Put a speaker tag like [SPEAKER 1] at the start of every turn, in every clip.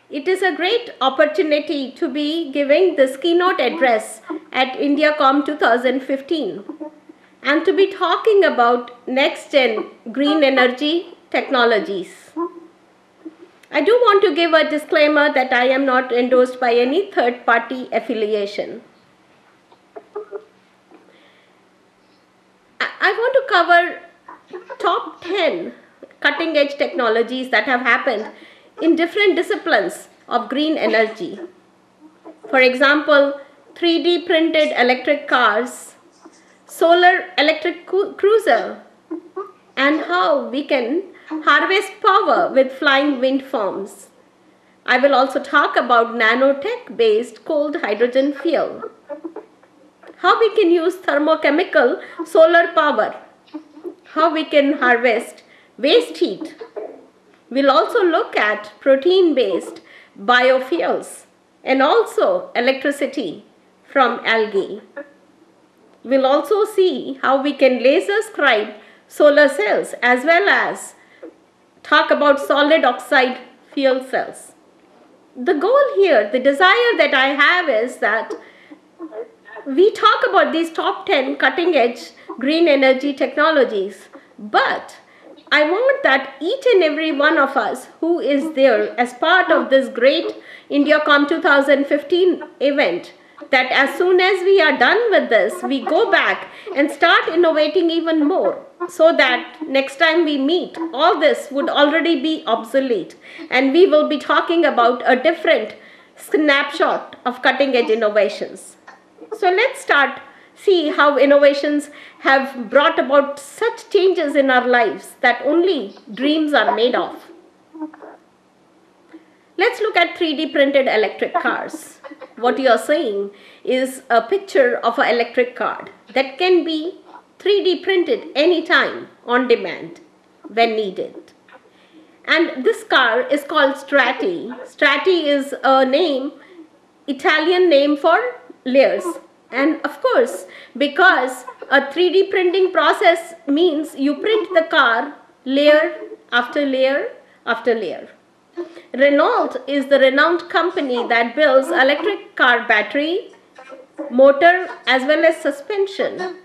[SPEAKER 1] It is a great opportunity to be giving this keynote address at INDIAComm 2015 and to be talking about next-gen green energy technologies. I do want to give a disclaimer that I am not endorsed by any third-party affiliation. I want to cover top 10 cutting-edge technologies that have happened in different disciplines of green energy. For example, 3D printed electric cars, solar electric cruiser, and how we can harvest power with flying wind farms. I will also talk about nanotech-based cold hydrogen fuel, how we can use thermochemical solar power, how we can harvest waste heat. We'll also look at protein-based biofuels and also electricity from algae. We'll also see how we can laser scribe solar cells as well as talk about solid oxide fuel cells. The goal here, the desire that I have is that we talk about these top 10 cutting-edge green energy technologies, but I want that each and every one of us who is there as part of this great INDIAComm 2015 event, that as soon as we are done with this, we go back and start innovating even more so that next time we meet, all this would already be obsolete and we will be talking about a different snapshot of cutting-edge innovations. So let's start see how innovations have brought about such changes in our lives that only dreams are made of. Let's look at 3D printed electric cars. What you are seeing is a picture of an electric car that can be 3D printed anytime on demand when needed. And this car is called Strati. Strati is a name, Italian name for layers. And of course, because a 3D printing process means you print the car layer after layer after layer. Renault is the renowned company that builds electric car battery, motor as well as suspension.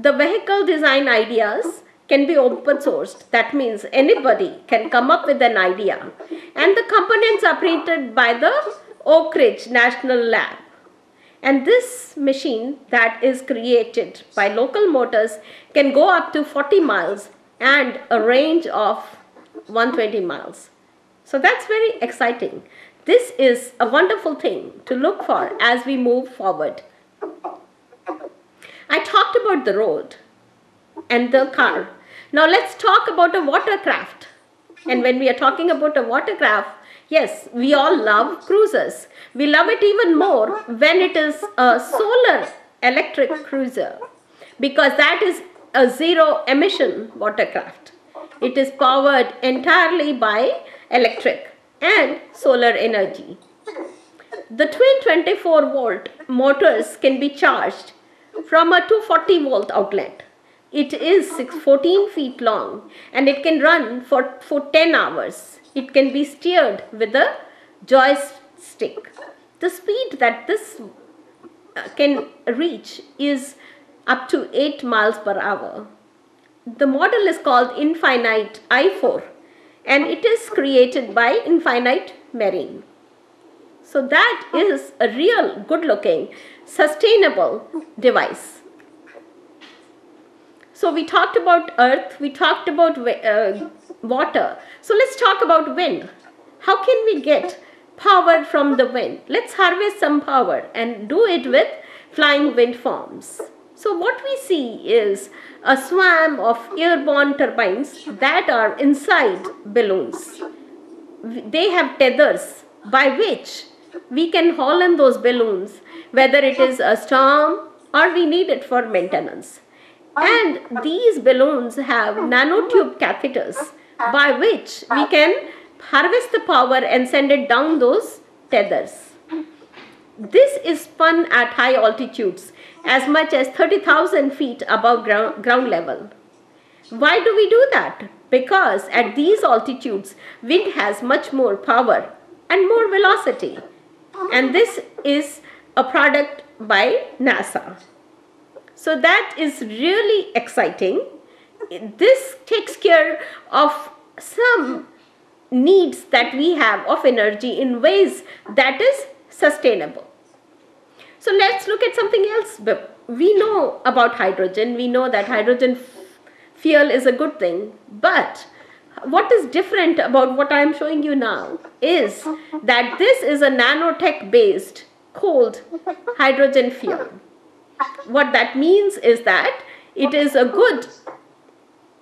[SPEAKER 1] The vehicle design ideas can be open sourced. That means anybody can come up with an idea. And the components are printed by the Oak Ridge National Lab. And this machine that is created by Local Motors can go up to 40 miles and a range of 120 miles. So that's very exciting. This is a wonderful thing to look for as we move forward. I talked about the road and the car. Now let's talk about a watercraft. And when we are talking about a watercraft, yes, we all love cruisers. We love it even more when it is a solar electric cruiser because that is a zero emission watercraft. It is powered entirely by electric and solar energy. The twin 24 volt motors can be charged from a 240 volt outlet. It is 14 feet long and it can run for 10 hours. It can be steered with a joystick. The speed that this can reach is up to 8 miles per hour. The model is called Infinite i4 and it is created by Infinite Marine. So that is a real good looking, sustainable device. So we talked about earth, we talked about water. So let's talk about wind. How can we get power from the wind? Let's harvest some power and do it with flying wind farms. So what we see is a swarm of airborne turbines that are inside balloons. They have tethers by which we can haul in those balloons, whether it is a storm or we need it for maintenance. And these balloons have nanotube catheters by which we can harvest the power and send it down those tethers. This is spun at high altitudes, as much as 30,000 feet above ground level. Why do we do that? Because at these altitudes, wind has much more power and more velocity. And this is a product by NASA. So that is really exciting. This takes care of some needs that we have of energy in ways that is sustainable. So let's look at something else. We know about hydrogen. We know that hydrogen fuel is a good thing. But what is different about what I am showing you now is that this is a nanotech based cold hydrogen fuel. What that means is that it is a good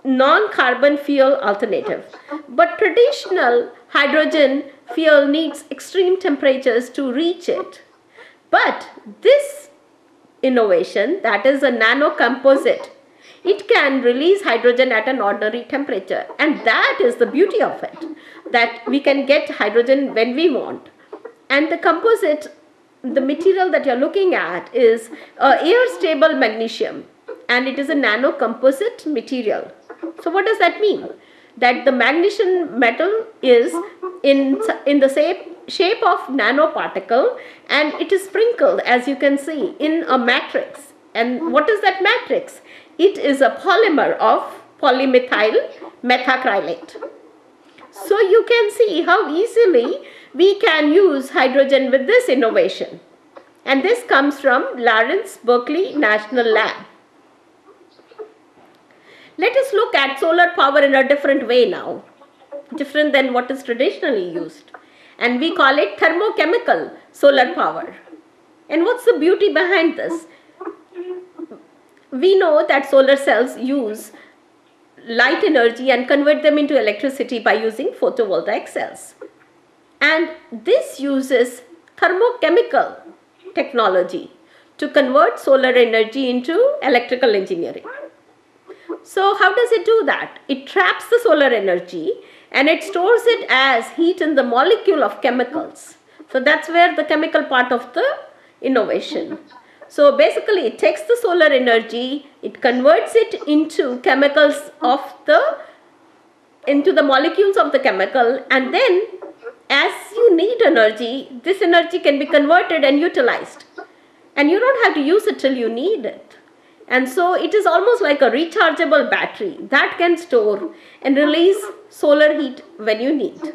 [SPEAKER 1] non-carbon fuel alternative. But traditional hydrogen fuel needs extreme temperatures to reach it. But this innovation, that is a nanocomposite, it can release hydrogen at an ordinary temperature. And that is the beauty of it, that we can get hydrogen when we want. And the composite, the material that you're looking at is air-stable magnesium, and it is a nanocomposite material. So what does that mean? That the magnesium metal is in the shape of nanoparticle, and it is sprinkled, as you can see, in a matrix. And what is that matrix? It is a polymer of polymethyl methacrylate. So you can see how easily we can use hydrogen with this innovation. And this comes from Lawrence Berkeley National Lab. Let us look at solar power in a different way now, different than what is traditionally used. And we call it thermochemical solar power. And what's the beauty behind this? We know that solar cells use light energy and convert them into electricity by using photovoltaic cells. And this uses thermochemical technology to convert solar energy into electrical engineering. So how does it do that? It traps the solar energy and it stores it as heat in the molecule of chemicals. So that's where the chemical part of the innovation. So basically it takes the solar energy, it converts it into chemicals of into the molecules of the chemical, and then as you need energy, this energy can be converted and utilized. And you don't have to use it till you need it. And so it is almost like a rechargeable battery that can store and release solar heat when you need.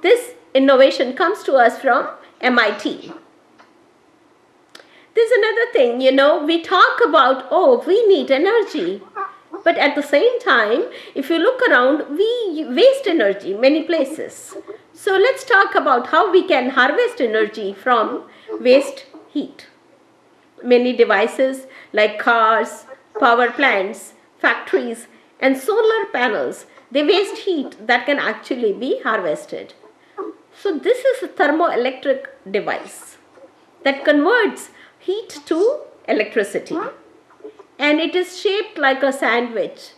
[SPEAKER 1] This innovation comes to us from MIT. There's another thing, we talk about, we need energy. But at the same time, if you look around, we waste energy many places. So let's talk about how we can harvest energy from waste heat. Many devices like cars, power plants, factories, and solar panels, they waste heat that can actually be harvested. So this is a thermoelectric device that converts heat to electricity. And it is shaped like a sandwich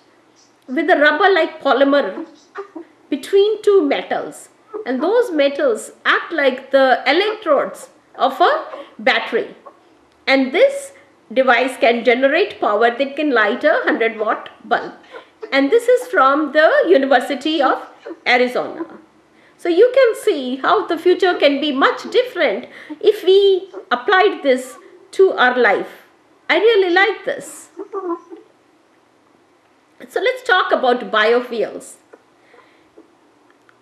[SPEAKER 1] with a rubber-like polymer between two metals. And those metals act like the electrodes of a battery. And this device can generate power that can light a 100-watt bulb. And this is from the University of Arizona. So you can see how the future can be much different if we applied this to our life. I really like this. So let's talk about biofuels.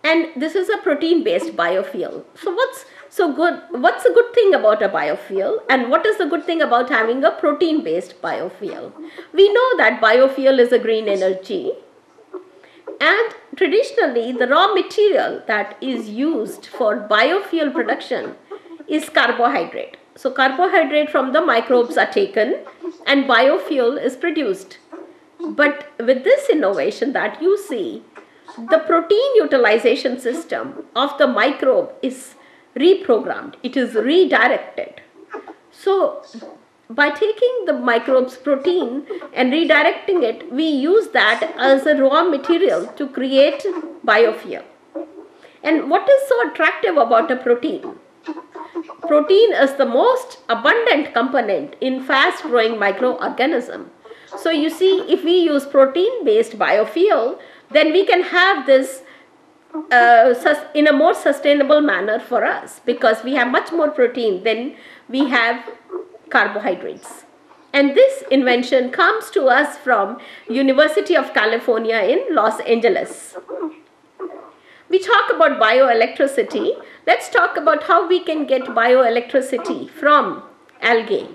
[SPEAKER 1] And this is a protein-based biofuel. So what's the good thing about a biofuel, and what is the good thing about having a protein-based biofuel? We know that biofuel is a green energy, and traditionally the raw material that is used for biofuel production is carbohydrate. So carbohydrate from the microbes are taken and biofuel is produced. But with this innovation that you see, the protein utilization system of the microbe is reprogrammed. It is redirected. So by taking the microbe's protein and redirecting it, we use that as a raw material to create biofuel. And what is so attractive about a protein? Protein is the most abundant component in fast-growing microorganism. So you see, if we use protein-based biofuel, then we can have this in a more sustainable manner for us, because we have much more protein than we have carbohydrates. And this invention comes to us from University of California in Los Angeles. We talk about bioelectricity. Let's talk about how we can get bioelectricity from algae.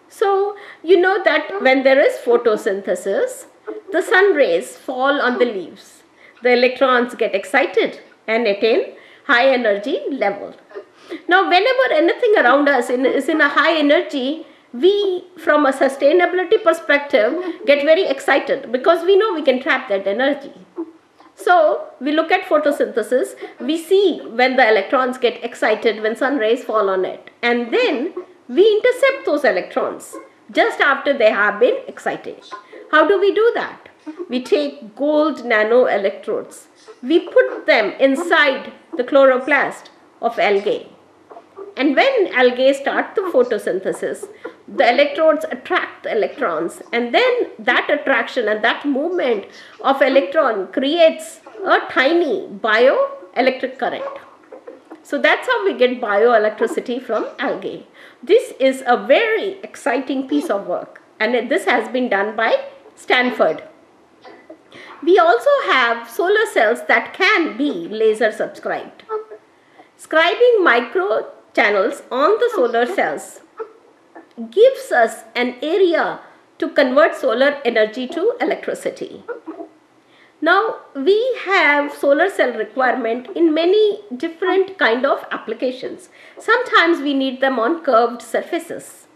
[SPEAKER 1] So, you know that when there is photosynthesis, the sun rays fall on the leaves. The electrons get excited and attain high energy level. Now, whenever anything around us is in a high energy, we, from a sustainability perspective, get very excited because we know we can trap that energy. So, we look at photosynthesis, we see when the electrons get excited when sun rays fall on it, and then we intercept those electrons just after they have been excited. How do we do that? We take gold nano electrodes. We put them inside the chloroplast of algae. And when algae start the photosynthesis, the electrodes attract the electrons, and then that attraction and that movement of electron creates a tiny bioelectric current. So that's how we get bioelectricity from algae. This is a very exciting piece of work, and this has been done by Stanford. We also have solar cells that can be laser subscribed. Scribing micro channels on the solar cells gives us an area to convert solar energy to electricity. Now, we have solar cell requirement in many different kind of applications. Sometimes we need them on curved surfaces.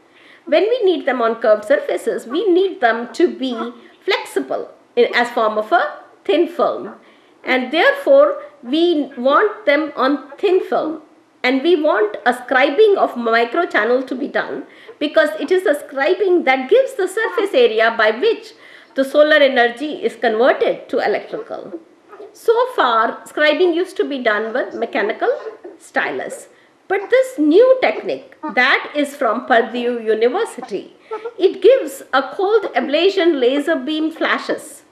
[SPEAKER 1] When we need them on curved surfaces, we need them to be flexible as form of a thin film. And therefore, we want them on thin film. And we want a scribing of microchannel to be done, because it is the scribing that gives the surface area by which the solar energy is converted to electrical. So far, scribing used to be done with mechanical stylus. But this new technique that is from Purdue University, it gives a cold ablation laser beam flashes.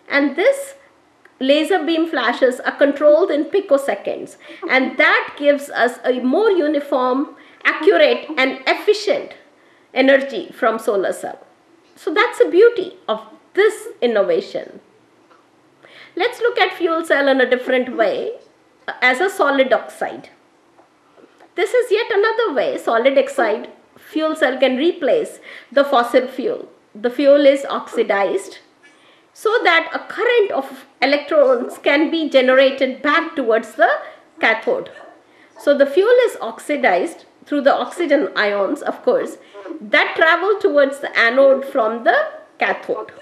[SPEAKER 1] And this laser beam flashes are controlled in picoseconds, and that gives us a more uniform, accurate and efficient energy from solar cell. So that's the beauty of this innovation. Let's look at fuel cell in a different way, as a solid oxide. This is yet another way solid oxide fuel cell can replace the fossil fuel. The fuel is oxidized so that a current of electrons can be generated back towards the cathode. So the fuel is oxidized through the oxygen ions, of course, that travel towards the anode from the cathode.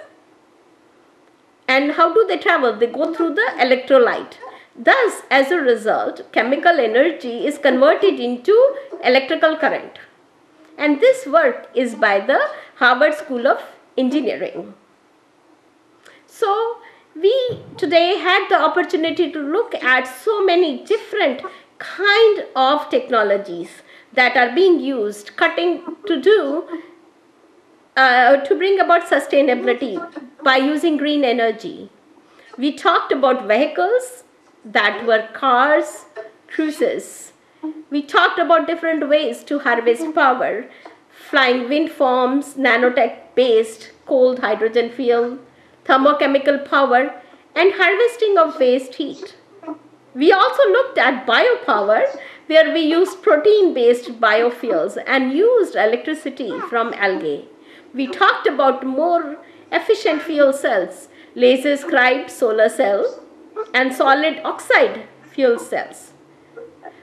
[SPEAKER 1] And how do they travel? They go through the electrolyte. Thus, as a result, chemical energy is converted into electrical current. And this work is by the Harvard School of Engineering. So, we today had the opportunity to look at so many different kind of technologies that are being used, to bring about sustainability by using green energy. We talked about vehicles that were cars, cruises. We talked about different ways to harvest power, flying wind farms, nanotech-based cold hydrogen fuel, thermochemical power, and harvesting of waste heat. We also looked at biopower, where we used protein-based biofuels and used electricity from algae. We talked about more efficient fuel cells, laser-scribed solar cell, and solid oxide fuel cells.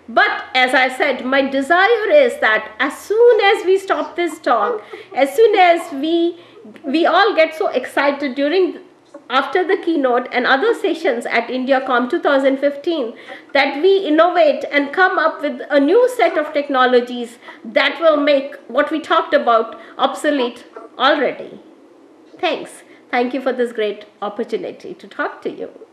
[SPEAKER 1] But as I said, my desire is that as soon as we stop this talk, as soon as we all get so excited after the keynote and other sessions at INDIAComm 2015, that we innovate and come up with a new set of technologies that will make what we talked about obsolete already. Thanks. Thank you for this great opportunity to talk to you.